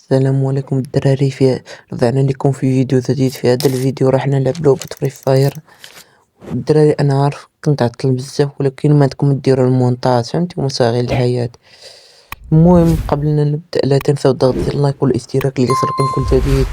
السلام عليكم الدراري، رجعنا لكم في فيديو جديد. في هذا الفيديو راح نلعب لعبة فري فاير. الدراري انا عارف كنت عطل بزاف، ولكن ما عندكم ديروا المونتاج، فهمتي، ومصاغي الحياة. المهم قبل أن نبدأ لا تنسوا الضغط على اللايك والاشتراك ليصلكم كل جديد.